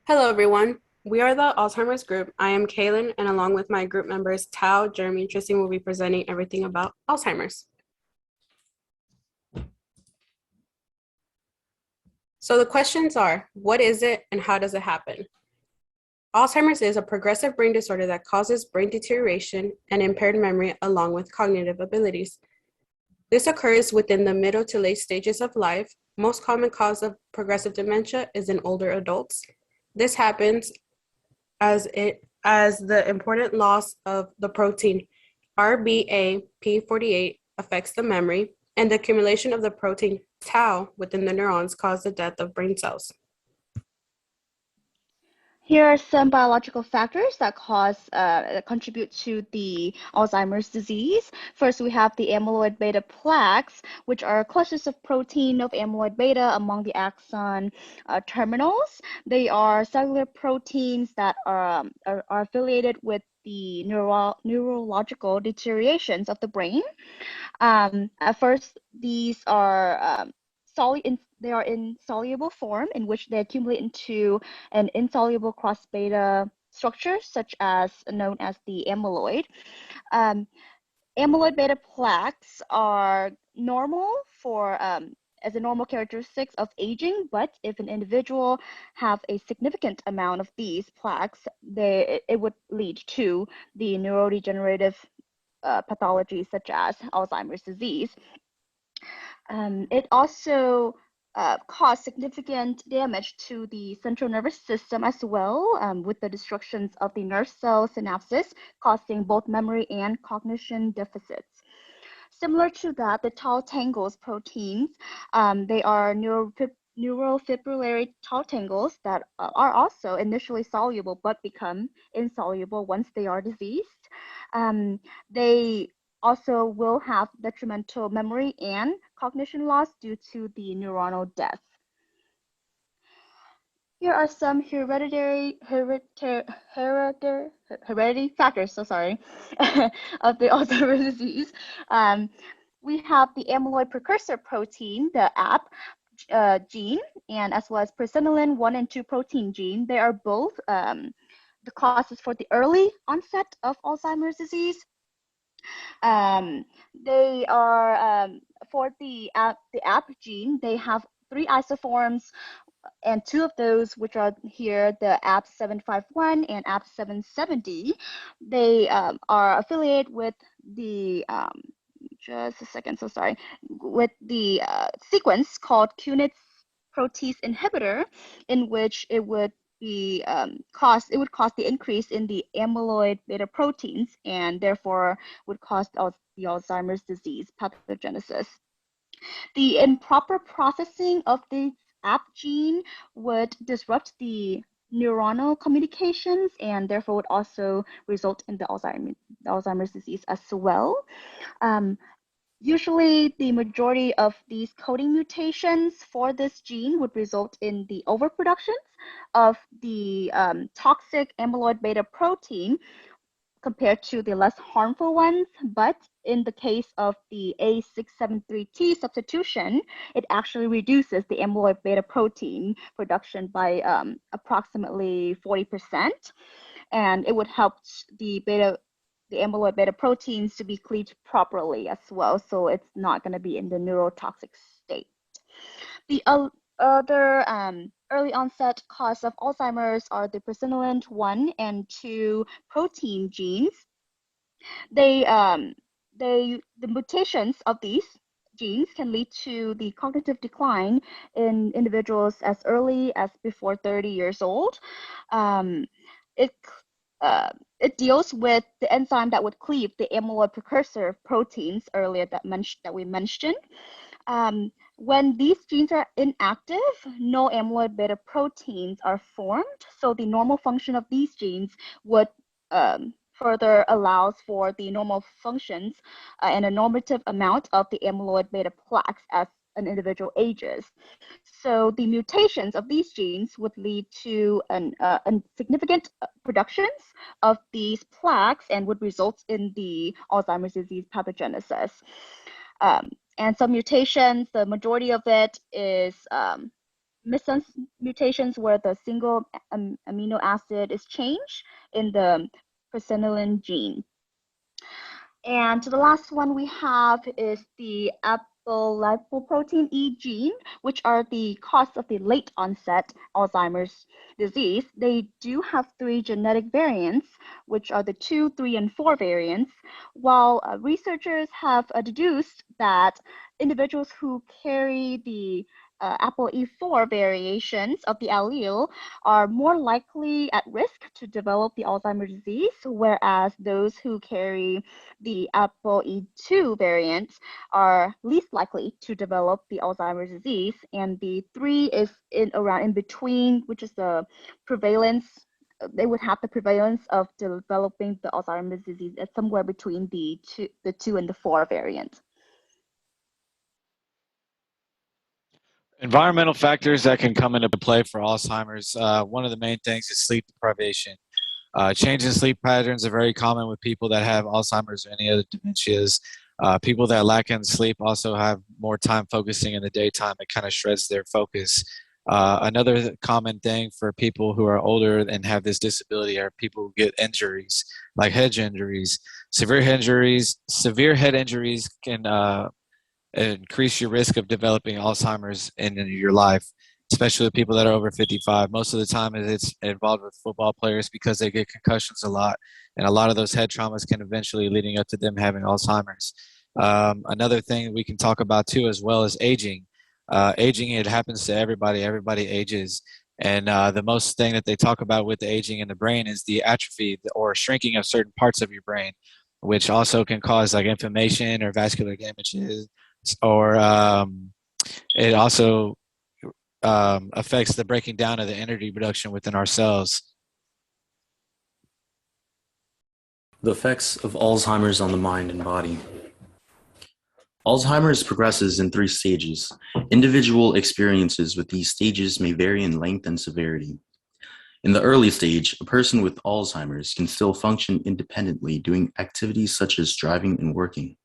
Hello, everyone. We are the Alzheimer's group. I am Kaylin, and along with my group members, Tao, Jeremy, and Tristan, will be presenting everything about Alzheimer's. So the questions are, what is it and how does it happen? Alzheimer's is a progressive brain disorder that causes brain deterioration and impaired memory along with cognitive abilities. This occurs within the middle to late stages of life. Most common cause of progressive dementia is in older adults. This happens as the important loss of the protein RBAP48 affects the memory, and the accumulation of the protein tau within the neurons cause the death of brain cells. Here are some biological factors that contribute to the Alzheimer's disease. First, we have the amyloid beta plaques, which are clusters of protein of amyloid beta among the axon terminals. They are cellular proteins that are affiliated with the neurological deteriorations of the brain. At first, these are they are in soluble form in which they accumulate into an insoluble cross beta structure, such as known as the amyloid. Um, Amyloid beta plaques are normal for as a normal characteristics of aging, but if an individual have a significant amount of these plaques, it would lead to the neurodegenerative pathologies such as Alzheimer's disease. It also caused significant damage to the central nervous system as well, with the destructions of the nerve cell synapses, causing both memory and cognition deficits. Similar to that, the tau tangles proteins, they are neurofibrillary tau tangles that are also initially soluble but become insoluble once they are diseased. They also will have detrimental memory and cognition loss due to the neuronal death. Here are some heredity factors, so sorry, of the Alzheimer's disease. We have the amyloid precursor protein, the AP gene, and as well as presenilin 1 and 2 protein gene. They are both the causes for the early onset of Alzheimer's disease. They are for the AP gene. They have 3 isoforms, and 2 of those, which are here, the AP751 and AP770, they are affiliated with the just a second, so sorry, with the sequence called Kunitz protease inhibitor, in which it would cause the increase in the amyloid beta proteins, and therefore would cause the Alzheimer's disease pathogenesis. The improper processing of the AP gene would disrupt the neuronal communications and therefore would also result in the Alzheimer's disease as well. Usually, the majority of these coding mutations for this gene would result in the overproduction of the toxic amyloid beta protein compared to the less harmful ones. But in the case of the A673T substitution, it actually reduces the amyloid beta protein production by approximately 40%. And it would help the amyloid beta proteins to be cleaved properly as well, so it's not going to be in the neurotoxic state. The other early onset cause of Alzheimer's are the presenilin 1 and 2 protein genes. The mutations of these genes can lead to the cognitive decline in individuals as early as before 30 years old. It deals with the enzyme that would cleave the amyloid precursor proteins earlier that we mentioned. When these genes are inactive, no amyloid beta proteins are formed, so the normal function of these genes would further allows for the normal functions and a normative amount of the amyloid beta plaques as an individual ages. So the mutations of these genes would lead to a significant productions of these plaques and would result in the Alzheimer's disease pathogenesis. And some mutations, the majority of it is missense mutations where the single amino acid is changed in the presenilin gene. And the last one we have is the apolipoprotein E gene, which are the cause of the late onset Alzheimer's disease. They do have 3 genetic variants, which are the 2, 3, and 4 variants, while researchers have deduced that individuals who carry the ApoE4 variations of the allele are more likely at risk to develop the Alzheimer's disease, whereas those who carry the ApoE2 variants are least likely to develop the Alzheimer's disease, and the 3 is around in between, which is the prevalence. They would have the prevalence of developing the Alzheimer's disease at somewhere between the 2 and the 4 variant. Environmental factors that can come into play for Alzheimer's. One of the main things is sleep deprivation. Change in sleep patterns are very common with people that have Alzheimer's or any other dementias. People that lack in sleep also have more time focusing in the daytime. It kind of shreds their focus. Another common thing for people who are older and have this disability are people who get injuries, like head injuries. Severe head injuries can increase your risk of developing Alzheimer's in your life, especially with people that are over 55. Most of the time it's involved with football players because they get concussions a lot, and a lot of those head traumas can eventually leading up to them having Alzheimer's. Another thing we can talk about too as well is aging. Aging, it happens to everybody. Everybody ages. And the most thing that they talk about with the aging in the brain is the atrophy or shrinking of certain parts of your brain, which also can cause like inflammation or vascular damages, or it also affects the breaking down of the energy production within our cells. The effects of Alzheimer's on the mind and body. Alzheimer's progresses in 3 stages. Individual experiences with these stages may vary in length and severity. In the early stage, a person with Alzheimer's can still function independently, doing activities such as driving and working.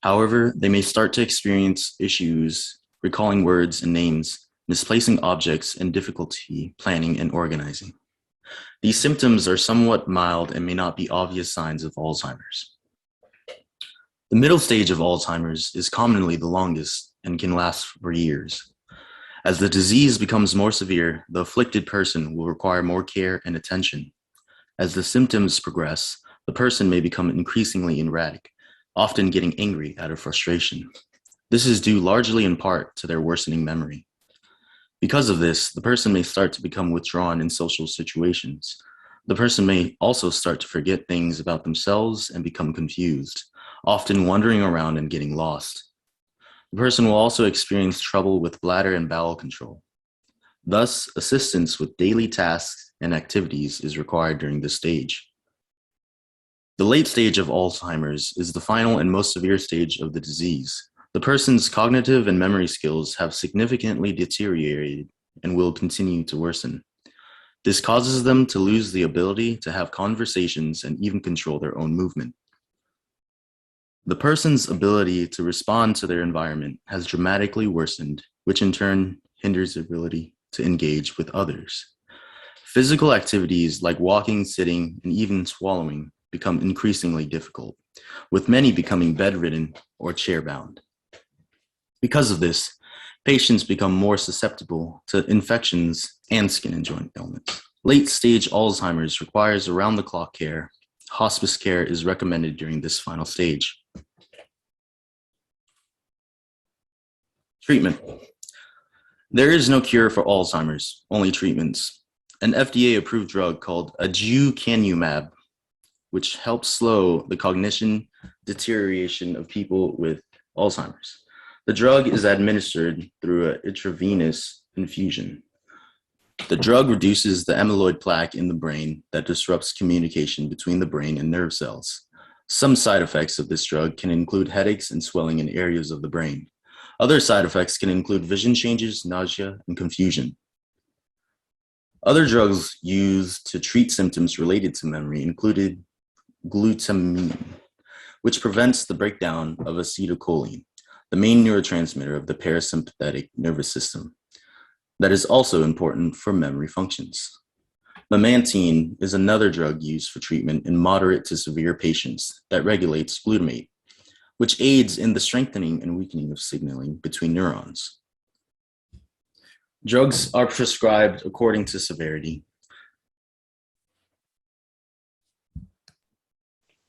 However, they may start to experience issues recalling words and names, misplacing objects, and difficulty planning and organizing. These symptoms are somewhat mild and may not be obvious signs of Alzheimer's. The middle stage of Alzheimer's is commonly the longest and can last for years. As the disease becomes more severe, the afflicted person will require more care and attention. As the symptoms progress, the person may become increasingly erratic, often getting angry out of frustration. This is due largely in part to their worsening memory. Because of this, the person may start to become withdrawn in social situations. The person may also start to forget things about themselves and become confused, often wandering around and getting lost. The person will also experience trouble with bladder and bowel control. Thus, assistance with daily tasks and activities is required during this stage. The late stage of Alzheimer's is the final and most severe stage of the disease. The person's cognitive and memory skills have significantly deteriorated and will continue to worsen. This causes them to lose the ability to have conversations and even control their own movement. The person's ability to respond to their environment has dramatically worsened, which in turn hinders their ability to engage with others. Physical activities like walking, sitting, and even swallowing become increasingly difficult, with many becoming bedridden or chair-bound. Because of this, patients become more susceptible to infections and skin and joint ailments. Late-stage Alzheimer's requires around-the-clock care. Hospice care is recommended during this final stage. Treatment. There is no cure for Alzheimer's, only treatments. An FDA-approved drug called aducanumab, which helps slow the cognition deterioration of people with Alzheimer's. The drug is administered through an intravenous infusion. The drug reduces the amyloid plaque in the brain that disrupts communication between the brain and nerve cells. Some side effects of this drug can include headaches and swelling in areas of the brain. Other side effects can include vision changes, nausea, and confusion. Other drugs used to treat symptoms related to memory included glutamine, which prevents the breakdown of acetylcholine, the main neurotransmitter of the parasympathetic nervous system. that is also important for memory functions. Memantine is another drug used for treatment in moderate to severe patients that regulates glutamate, which aids in the strengthening and weakening of signaling between neurons. Drugs are prescribed according to severity.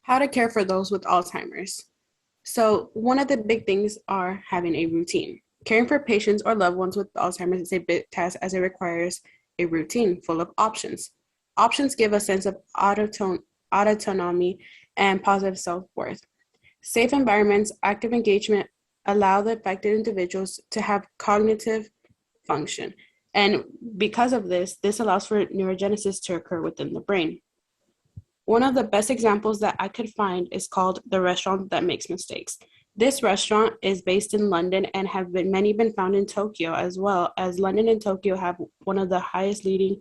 How to care for those with Alzheimer's. So one of the big things are having a routine. Caring for patients or loved ones with Alzheimer's is a big task as it requires a routine full of options. Options give a sense of autonomy and positive self-worth. Safe environments, active engagement allow the affected individuals to have cognitive function. And because of this allows for neurogenesis to occur within the brain. One of the best examples that I could find is called The Restaurant That Makes Mistakes. This restaurant is based in London and have been found in Tokyo, as well as London and Tokyo have one of the highest leading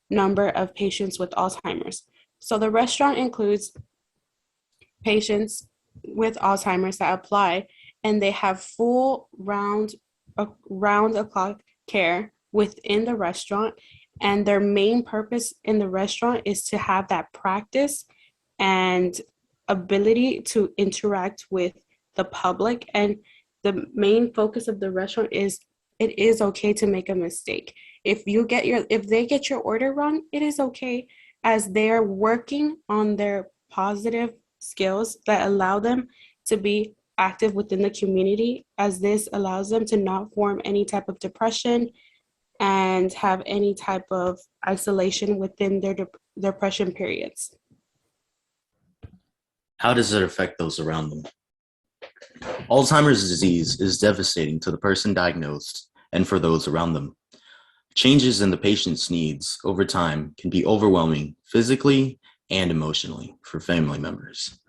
number of patients with Alzheimer's. So the restaurant includes patients with Alzheimer's that apply, and they have full round the clock care within the restaurant. And their main purpose in the restaurant is to have that practice and ability to interact with the public. And the main focus of the restaurant is it is okay to make a mistake. If they get your order wrong, it is okay, as they're working on their positive skills that allow them to be active within the community, as this allows them to not form any type of depression and have any type of isolation within their depression periods. How does it affect those around them? Alzheimer's disease is devastating to the person diagnosed and for those around them. Changes in the patient's needs over time can be overwhelming physically and emotionally for family members.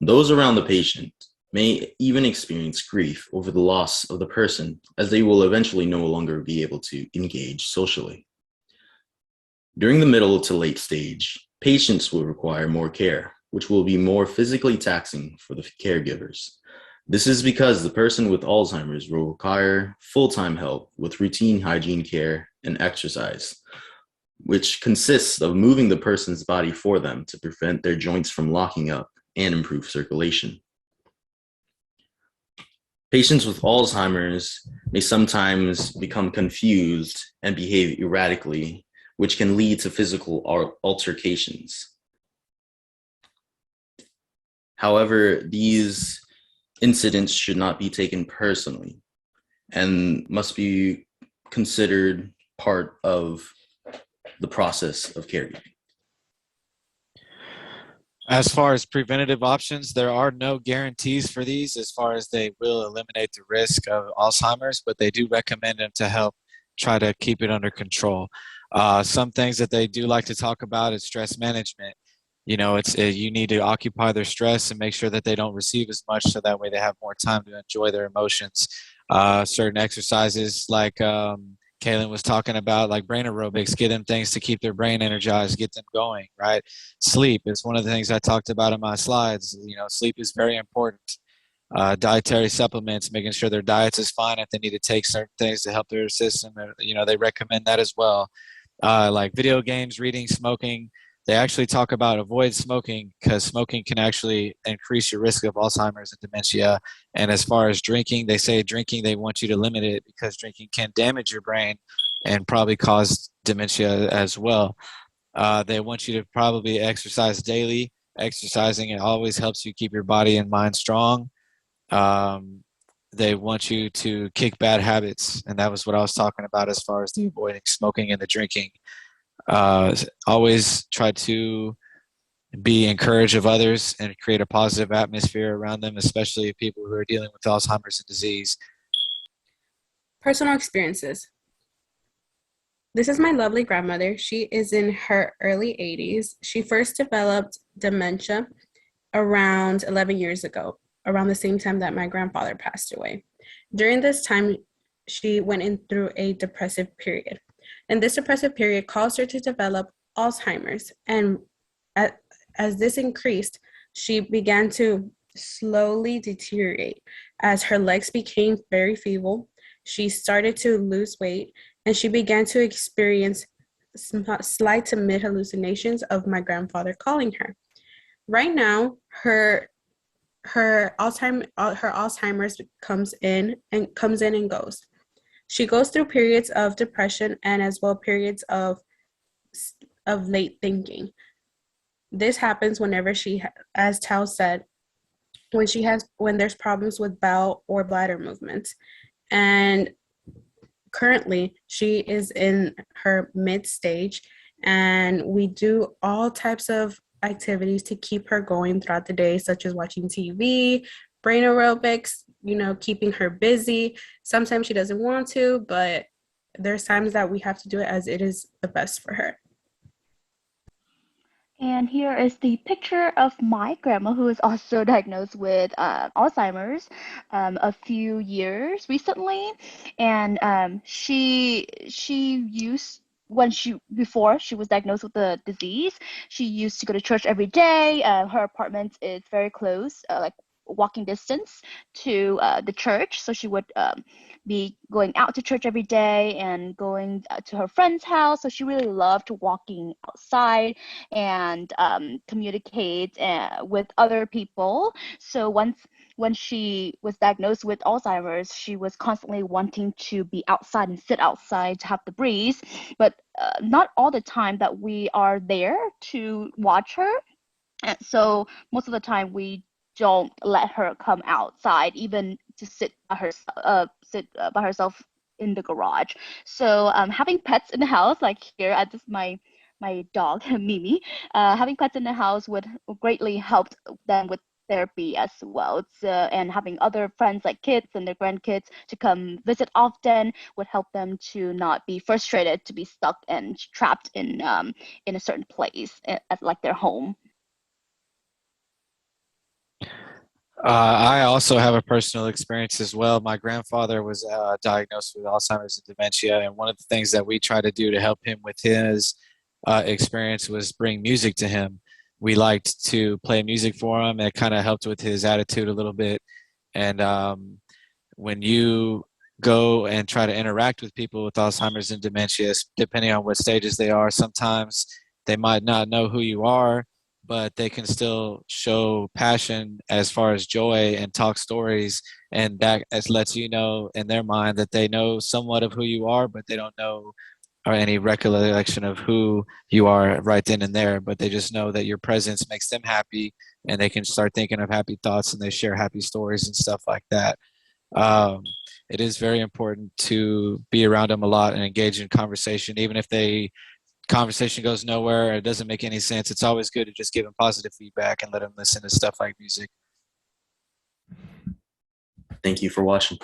Those around the patient may even experience grief over the loss of the person, as they will eventually no longer be able to engage socially. During the middle to late stage, patients will require more care, which will be more physically taxing for the caregivers. This is because the person with Alzheimer's will require full-time help with routine hygiene care and exercise, which consists of moving the person's body for them to prevent their joints from locking up and improve circulation. Patients with Alzheimer's may sometimes become confused and behave erratically, which can lead to physical altercations. However, these incidents should not be taken personally and must be considered part of the process of caregiving. As far as preventative options, there are no guarantees for these as far as they will eliminate the risk of Alzheimer's, but they do recommend them to help try to keep it under control. Some things that they do like to talk about is stress management. You know, you need to occupy their stress and make sure that they don't receive as much, so that way they have more time to enjoy their emotions. Certain exercises like Kaylin was talking about, like brain aerobics, get them things to keep their brain energized, get them going, right? Sleep is one of the things I talked about in my slides. You know, sleep is very important. Dietary supplements, making sure their diets is fine. If they need to take certain things to help their system, you know, they recommend that as well. Like video games, reading, smoking. They actually talk about avoid smoking, because smoking can actually increase your risk of Alzheimer's and dementia. And as far as drinking, they say drinking, they want you to limit it, because drinking can damage your brain and probably cause dementia as well. They want you to probably exercise daily. Exercising, it always helps you keep your body and mind strong. They want you to kick bad habits, and that was what I was talking about as far as the avoiding smoking and the drinking. Always try to be encouraging of others and create a positive atmosphere around them, especially people who are dealing with Alzheimer's disease. Personal experiences. This is my lovely grandmother. She is in her early 80s. She first developed dementia around 11 years ago, around the same time that my grandfather passed away. During this time, she went in through a depressive period. And this depressive period caused her to develop Alzheimer's. And as this increased, she began to slowly deteriorate as her legs became very feeble. She started to lose weight, and she began to experience slight to mid hallucinations of my grandfather calling her. Right now, her Alzheimer's comes in and goes. She goes through periods of depression and as well periods of late thinking. This happens whenever as Tao said, when there's problems with bowel or bladder movements. And currently she is in her mid stage, and we do all types of activities to keep her going throughout the day, such as watching TV, brain aerobics, keeping her busy. Sometimes she doesn't want to, but there's times that we have to do it as it is the best for her. And here is the picture of my grandma, who is also diagnosed with Alzheimer's a few years recently. And she used before she was diagnosed with the disease, she used to go to church every day. Her apartment is very close, like walking distance to the church. So she would be going out to church every day and going to her friend's house. So she really loved walking outside and communicate with other people. So when she was diagnosed with Alzheimer's, she was constantly wanting to be outside and sit outside to have the breeze, but not all the time that we are there to watch her. And so most of the time we don't let her come outside, even to sit by herself in the garage. So having pets in the house, like here at my dog Mimi, having pets in the house would greatly help them with therapy as well. And having other friends like kids and their grandkids to come visit often would help them to not be frustrated to be stuck and trapped in a certain place as like their home. I also have a personal experience as well. My grandfather was diagnosed with Alzheimer's and dementia, and one of the things that we try to do to help him with his experience was bring music to him. We liked to play music for him, and it kind of helped with his attitude a little bit. And when you go and try to interact with people with Alzheimer's and dementia, depending on what stages they are, sometimes they might not know who you are, but they can still show passion as far as joy and talk stories. And that lets you know in their mind that they know somewhat of who you are, but they don't know or any recollection of who you are right then and there. But they just know that your presence makes them happy, and they can start thinking of happy thoughts, and they share happy stories and stuff like that. It is very important to be around them a lot and engage in conversation, even if conversation goes nowhere, it doesn't make any sense. It's always good to just give them positive feedback and let them listen to stuff like music. Thank you for watching.